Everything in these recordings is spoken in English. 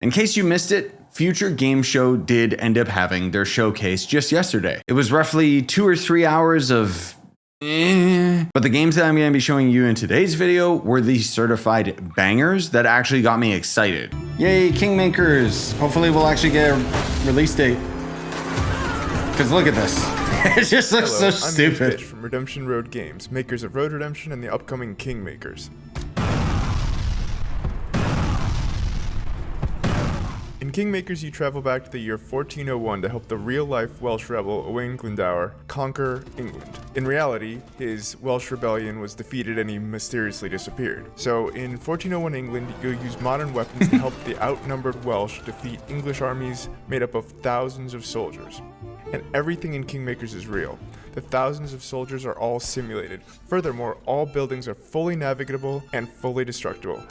In case you missed it, Future Game Show did end up having their showcase just yesterday. It was roughly 2 or 3 hours of but the games that I'm going to be showing you in today's video were the certified bangers that actually got me excited. Yay, Kingmakers! Hopefully we'll actually get a release date. Because look at this. It just looks so stupid. I'm from Redemption Road Games, makers of Road Redemption and the upcoming Kingmakers. In Kingmakers, you travel back to the year 1401 to help the real-life Welsh rebel Owain Glendower conquer England. In reality, his Welsh rebellion was defeated and he mysteriously disappeared. So in 1401 England, you'll use modern weapons to help the outnumbered Welsh defeat English armies made up of thousands of soldiers. And everything in Kingmakers is real. The thousands of soldiers are all simulated. Furthermore, all buildings are fully navigable and fully destructible.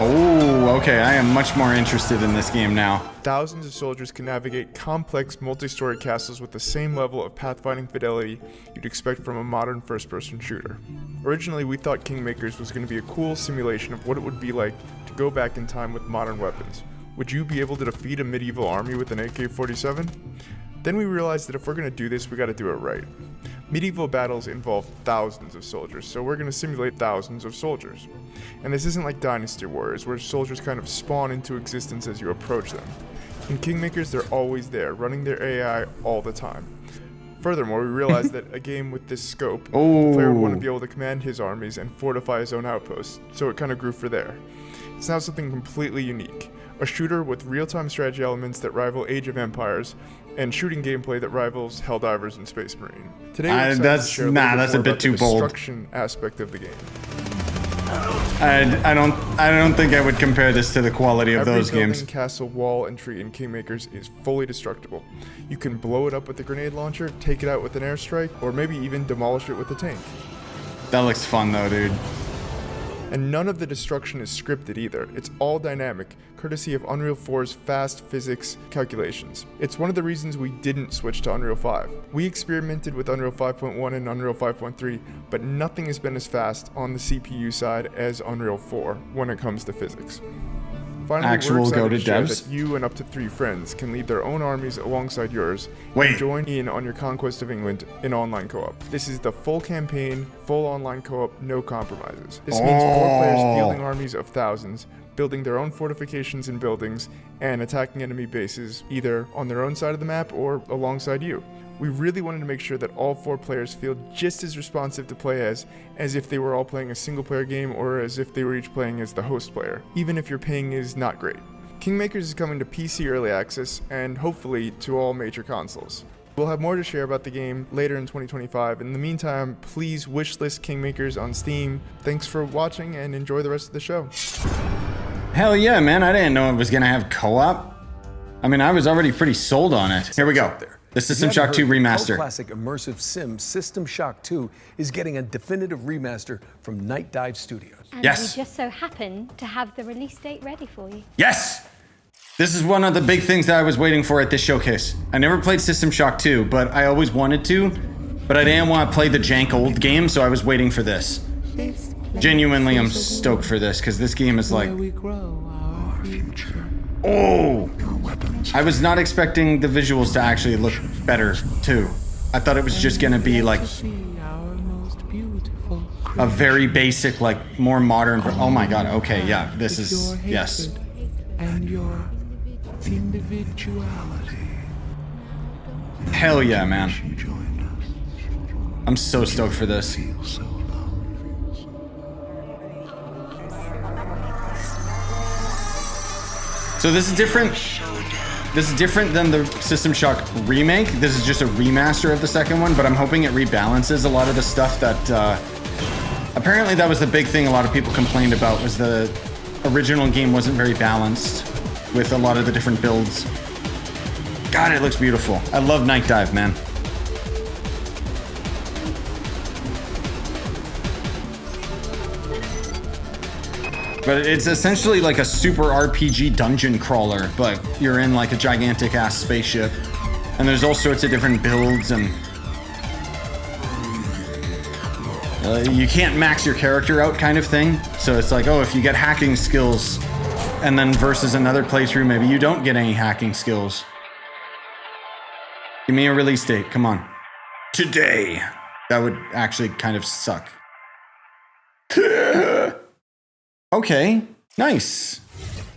Oh, okay, I am much more interested in this game now. Thousands of soldiers can navigate complex multi-story castles with the same level of pathfinding fidelity you'd expect from a modern first-person shooter. Originally, we thought Kingmakers was going to be a cool simulation of what it would be like to go back in time with modern weapons. Would you be able to defeat a medieval army with an AK-47? Then we realized that if we're going to do this, we got to do it right. Medieval battles involve thousands of soldiers, so we're going to simulate thousands of soldiers. And this isn't like Dynasty Warriors, where soldiers kind of spawn into existence as you approach them. In Kingmakers, they're always there, running their AI all the time. Furthermore, we realized that a game with this scope, the player would want to be able to command his armies and fortify his own outposts, so it kind of grew for there. It's now something completely unique. A shooter with real-time strategy elements that rival Age of Empires, and shooting gameplay that rivals Helldivers and Space Marine. Today we're excited to share that's a bit too bold. The destruction aspect of the game. I don't think I would compare this to the quality of those games. Every building, castle, wall, and tree in Kingmakers is fully destructible. You can blow it up with a grenade launcher, take it out with an airstrike, or maybe even demolish it with a tank. That looks fun though, dude. And none of the destruction is scripted either. It's all dynamic, courtesy of Unreal 4's fast physics calculations. It's one of the reasons we didn't switch to Unreal 5. We experimented with Unreal 5.1 and Unreal 5.3, but nothing has been as fast on the CPU side as Unreal 4 when it comes to physics. Finally, Actual we're excited goated to share devs. that you and up to 3 friends can lead their own armies alongside yours Wait. and join in on your conquest of England in online co-op. This is the full campaign, full online co-op, no compromises. This means 4 players fielding armies of thousands, building their own fortifications and buildings, and attacking enemy bases either on their own side of the map or alongside you. We really wanted to make sure that all 4 players feel just as responsive to play as if they were all playing a single player game or as if they were each playing as the host player, even if your ping is not great. Kingmakers is coming to PC Early Access and hopefully to all major consoles. We'll have more to share about the game later in 2025. In the meantime, please wishlist Kingmakers on Steam. Thanks for watching and enjoy the rest of the show. Hell yeah, man. I didn't know it was going to have co-op. I mean, I was already pretty sold on it. Here we go. The System Shock 2 Remaster. Classic immersive sim System Shock 2 is getting a definitive remaster from Night Dive Studios. And Yes. we just so happen to have the release date ready for you. Yes! This is one of the big things that I was waiting for at this showcase. I never played System Shock 2, but I always wanted to. But I didn't want to play the jank old game, so I was waiting for this. Genuinely, I'm stoked for this, because this game is like... Oh! I was not expecting the visuals to actually look better, too. I thought it was just gonna be like... a very basic, like, more modern... Oh my god, okay, yeah, this is... Yes. And your individuality. Hell yeah, man. I'm so stoked for this. So this is different. This is different than the System Shock remake. This is just a remaster of the second one, but I'm hoping it rebalances a lot of the stuff that apparently that was the big thing a lot of people complained about, was the original game wasn't very balanced with a lot of the different builds. God, it looks beautiful. I love Night Dive, man. But it's essentially like a super RPG dungeon crawler, but you're in like a gigantic ass spaceship. And there's all sorts of different builds, and you can't max your character out kind of thing. So it's like, oh, if you get hacking skills, and then versus another playthrough, maybe you don't get any hacking skills. Give me a release date, come on. Today. That would actually kind of suck. Okay, nice.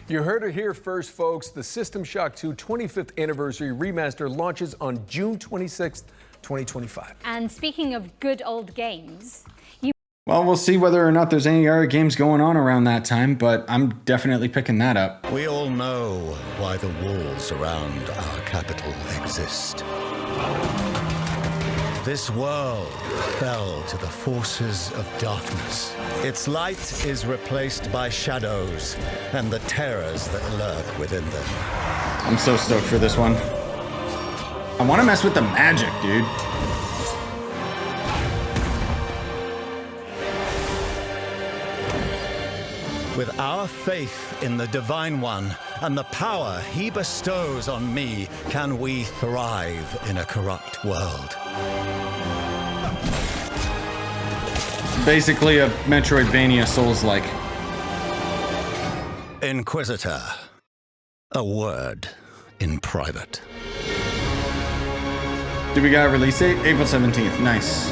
You heard it here first, folks. The System Shock 2 25th Anniversary Remaster launches on June 26th, 2025. And speaking of good old games, Well, we'll see whether or not there's any other games going on around that time, but I'm definitely picking that up. We all know why the walls around our capital exist. This world fell to the forces of darkness. Its light is replaced by shadows and the terrors that lurk within them. I'm so stoked for this one. I want to mess with the magic, dude. With our faith in the Divine One and the power he bestows on me, can we thrive in a corrupt world. Basically a Metroidvania Souls-like. Inquisitor, a word in private. Do we got a release date? April 17th. Nice.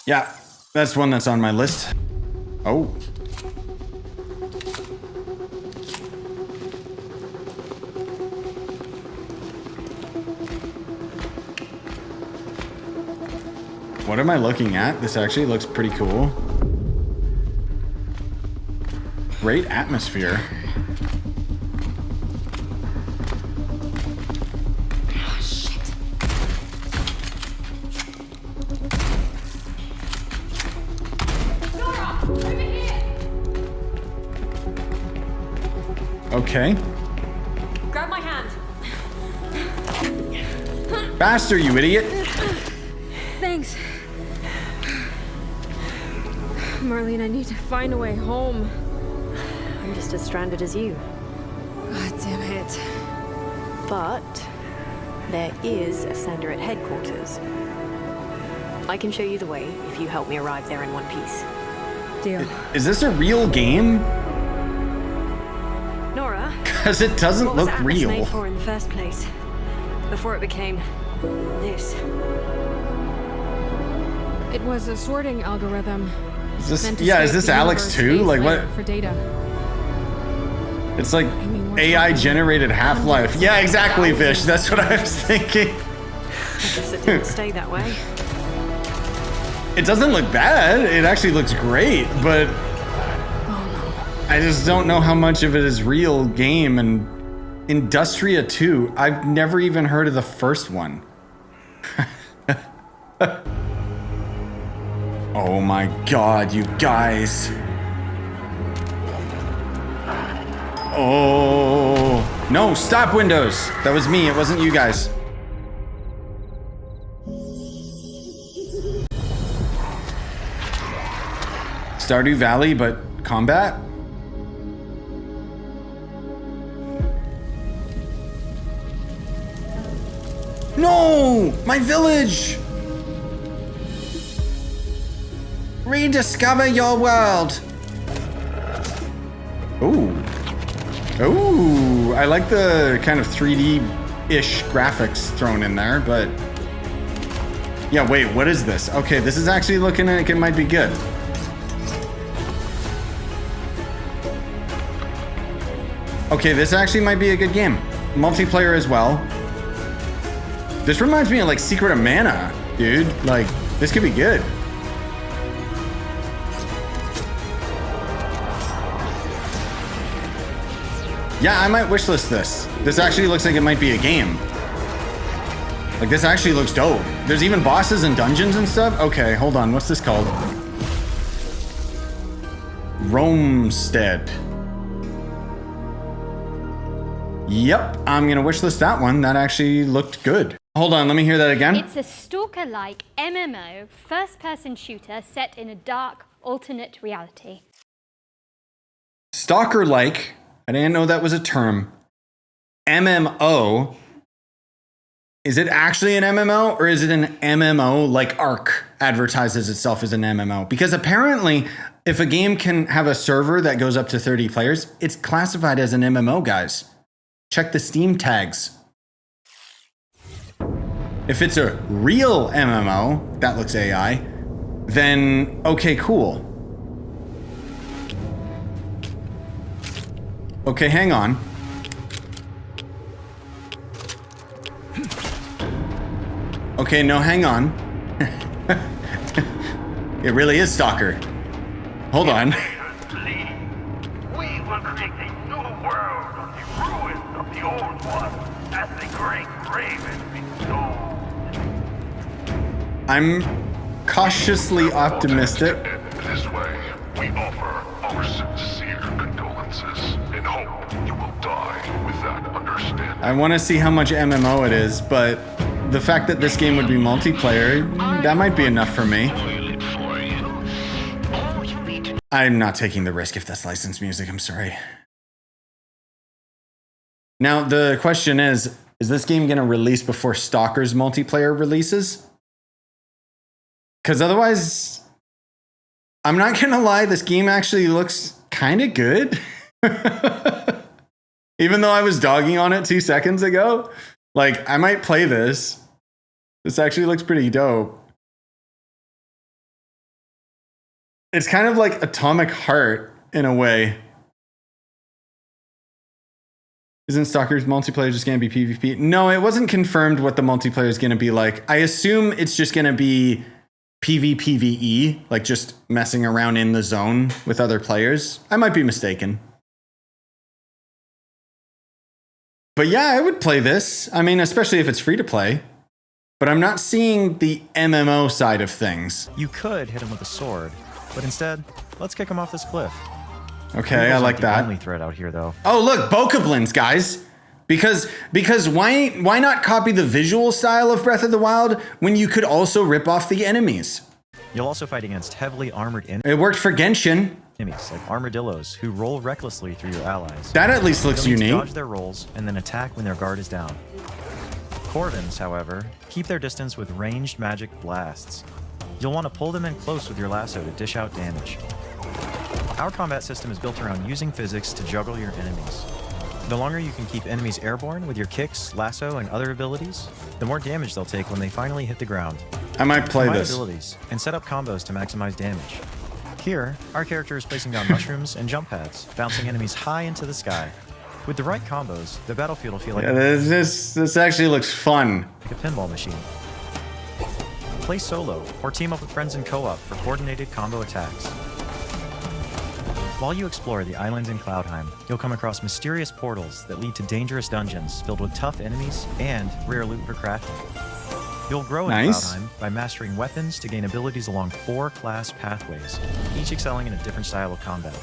Yeah, that's one that's on my list. Oh. What am I looking at? This actually looks pretty cool. Great atmosphere. Okay. Grab my hand. Faster, you idiot. Thanks. Marlene, I need to find a way home. I'm just as stranded as you. God damn it. But there is a sender at headquarters. I can show you the way if you help me arrive there in one piece. Deal. Is this a real game? Nora, Because it doesn't what was look Atlas real. made for in the first place? Before it became this. It was a sorting algorithm. Is this, meant to yeah, is sort this the Alex universe 2? Like space what? layer for data. It's like mean, we're AI talking generated Half-Life. Yeah, exactly, thousands. Fish. That's what I was thinking. I guess it didn't stay that way. It doesn't look bad. It actually looks great, but I just don't know how much of it is real game. And Industria 2, I've never even heard of the first one. Oh my god, you guys. Oh, no, stop Windows. That was me, it wasn't you guys. Stardew Valley, but combat? No! My village! Rediscover your world! Ooh. Ooh, I like the kind of 3D-ish graphics thrown in there, but... Yeah, wait, what is this? Okay, this is actually looking like it might be good. Okay, this actually might be a good game. Multiplayer as well. This reminds me of like Secret of Mana, dude. Like, this could be good. Yeah, I might wishlist this. This actually looks like it might be a game. Like, this actually looks dope. There's even bosses and dungeons and stuff. Okay, hold on. What's this called? Romestead. Yep, I'm gonna wishlist that one. That actually looked good. Hold on, let me hear that again. it's a stalker-like MMO first-person shooter set in a dark, alternate reality. Stalker-like. I didn't know that was a term. MMO. Is it actually an MMO or is it an MMO like Ark advertises itself as an MMO? Because apparently if a game can have a server that goes up to 30 players, it's classified as an MMO, guys. Check the Steam tags. If it's a real MMO, that looks AI, then okay, cool. Okay, hang on. Okay, no, hang on. It really is Stalker. Hold on. We will create a new world of the ruins of the old one as the great raven bestowed. I'm cautiously optimistic. This way, we offer our sincere condolences and hope you will die with that understanding. I want to see how much MMO it is, but the fact that this game would be multiplayer, that might be enough for me. I'm not taking the risk if that's licensed music, I'm sorry. Now, the question is this game going to release before Stalker's multiplayer releases? Because otherwise, I'm not going to lie, this game actually looks kind of good. Even though I was dogging on it 2 seconds ago, like, I might play this. This actually looks pretty dope. It's kind of like Atomic Heart in a way. Isn't Stalker's multiplayer just going to be PvP? No, it wasn't confirmed what the multiplayer is going to be like. I assume it's just going to be PvPvE, like just messing around in the zone with other players. I might be mistaken. But yeah, I would play this. I mean, especially if it's free to play. But I'm not seeing the MMO side of things. You could hit him with a sword, but instead, let's kick him off this cliff. Okay, I like The that. only threat out here, though. Oh, look, bokoblins, guys. Because why not copy the visual style of Breath of the Wild when you could also rip off the enemies? You'll also fight against heavily armored It worked for Genshin. enemies like armadillos who roll recklessly through your allies. That at least looks You'll need to unique. dodge their rolls and then attack when their guard is down. Corvins, however, keep their distance with ranged magic blasts. You'll want to pull them in close with your lasso to dish out damage. Our combat system is built around using physics to juggle your enemies. The longer you can keep enemies airborne with your kicks, lasso, and other abilities, the more damage they'll take when they finally hit the ground. I might play Combine this. abilities and set up combos to maximize damage. Here, our character is placing down mushrooms and jump pads, bouncing enemies high into the sky. With the right combos, the battlefield will feel like Yeah, this actually looks fun. a pinball machine. Play solo or team up with friends in co-op for coordinated combo attacks. While you explore the islands in Cloudheim, you'll come across mysterious portals that lead to dangerous dungeons filled with tough enemies and rare loot for crafting. You'll grow in Nice. Cloudheim by mastering weapons to gain abilities along 4 class pathways, each excelling in a different style of combat.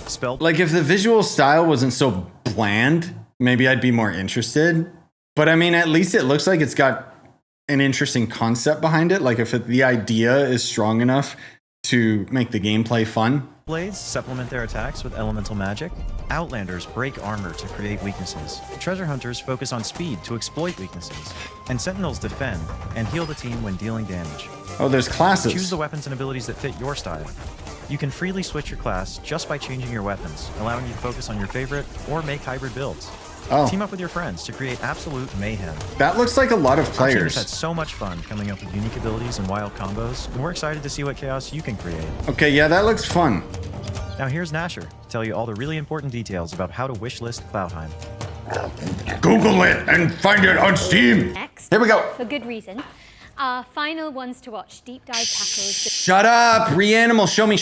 Spell Like, if the visual style wasn't so bland, maybe I'd be more interested. But I mean, at least it looks like it's got an interesting concept behind it. Like, if the idea is strong enough to make the gameplay fun. blades supplement their attacks with elemental magic. Outlanders break armor to create weaknesses. Treasure hunters focus on speed to exploit weaknesses. And sentinels defend and heal the team when dealing damage. Oh, there's classes. Choose the weapons and abilities that fit your style. You can freely switch your class just by changing your weapons, allowing you to focus on your favorite or make hybrid builds. Oh. Team up with your friends to create absolute mayhem. That looks like a lot of Our team has had players. so much fun coming up with unique abilities and wild combos, and we're excited to see what chaos you can create. Okay, yeah, that looks fun. Now here's Nasher to tell you all the really important details about how to wishlist Cloudheim. Google it and find it on Steam. Next, Here we go. for good reason, our final ones to watch, deep dive tackles. Shut up, Reanimal. Show me.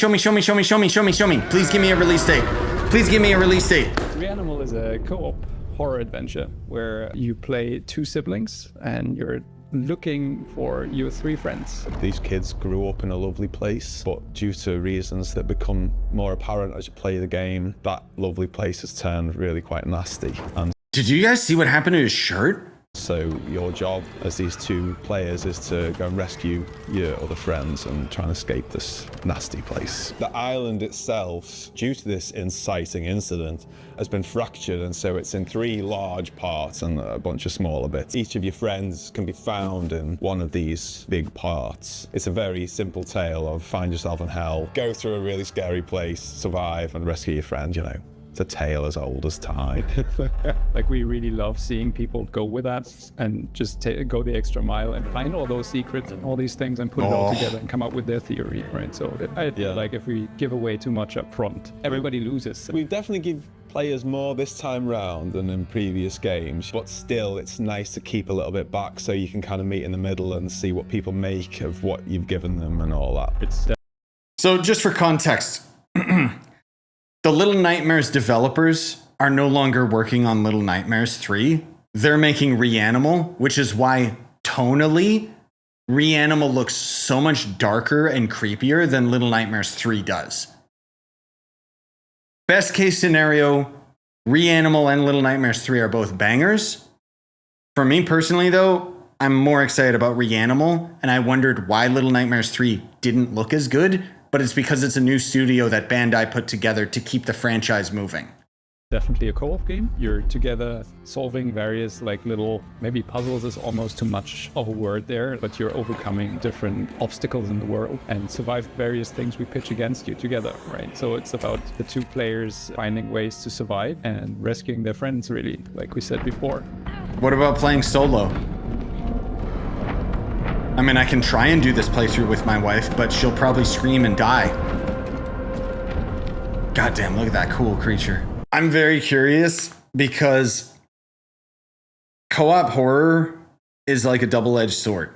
Please give me a release date. Please give me a release date. Reanimal is a co-op horror adventure where you play 2 siblings and you're looking for your 3 friends. These kids grew up in a lovely place, but due to reasons that become more apparent as you play the game, that lovely place has turned really quite nasty. And Did you guys see what happened to his shirt? So your job as these two players is to go and rescue your other friends and try and escape this nasty place. The island itself, due to this inciting incident, has been fractured, and so it's in 3 large parts and a bunch of smaller bits. Each of your friends can be found in one of these big parts. It's a very simple tale of find yourself in hell, go through a really scary place, survive and rescue your friend, you know. It's a tale as old as time. Like, we really love seeing people go with that and just go the extra mile and find all those secrets and all these things and put it all together and come up with their theory, right? So I feel like if we give away too much up front, everybody loses. We definitely give players more this time round than in previous games, but still it's nice to keep a little bit back so you can kind of meet in the middle and see what people make of what you've given them and all that. So just for context, the Little Nightmares developers are no longer working on Little Nightmares 3. They're making Reanimal, which is why tonally, Reanimal looks so much darker and creepier than Little Nightmares 3 does. Best case scenario, Reanimal and Little Nightmares 3 are both bangers. For me personally, though, I'm more excited about Reanimal, and I wondered why Little Nightmares 3 didn't look as good, but it's because it's a new studio that Bandai put together to keep the franchise moving. Definitely a co-op game. You're together solving various like little, maybe puzzles is almost too much of a word there, but you're overcoming different obstacles in the world and survive various things we pitch against you together, right? So it's about the 2 players finding ways to survive and rescuing their friends, really, like we said before. What about playing solo? I mean, I can try and do this playthrough with my wife, but she'll probably scream and die. Goddamn, look at that cool creature. I'm very curious because co-op horror is like a double-edged sword.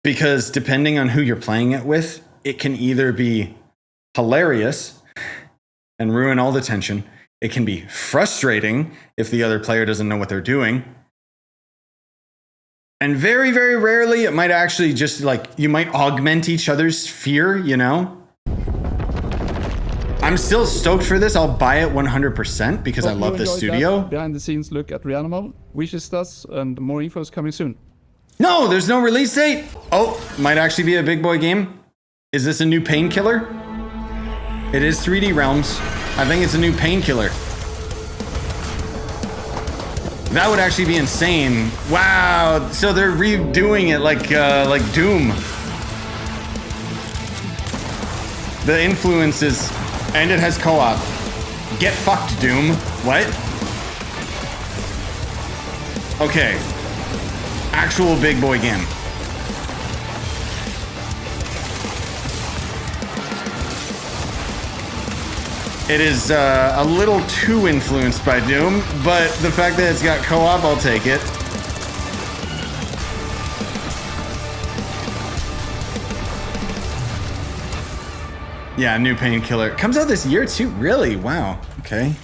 Because depending on who you're playing it with, it can either be hilarious and ruin all the tension. It can be frustrating if the other player doesn't know what they're doing. And very, very rarely, it might actually just like, you might augment each other's fear, you know? I'm still stoked for this. I'll buy it 100% because I love this studio. Behind the scenes look at Reanimal, wishes us, and more info is coming soon. No, there's no release date. Oh, might actually be a big boy game. Is this a new Painkiller? It is 3D Realms. I think it's a new Painkiller. That would actually be insane. Wow, so they're redoing it like Doom. The influences, and it has co-op. Get fucked, Doom. What? Okay. Actual big boy game. It is a little too influenced by Doom, but the fact that it's got co-op, I'll take it. Yeah, new Painkiller. Comes out this year too, really? Wow, okay.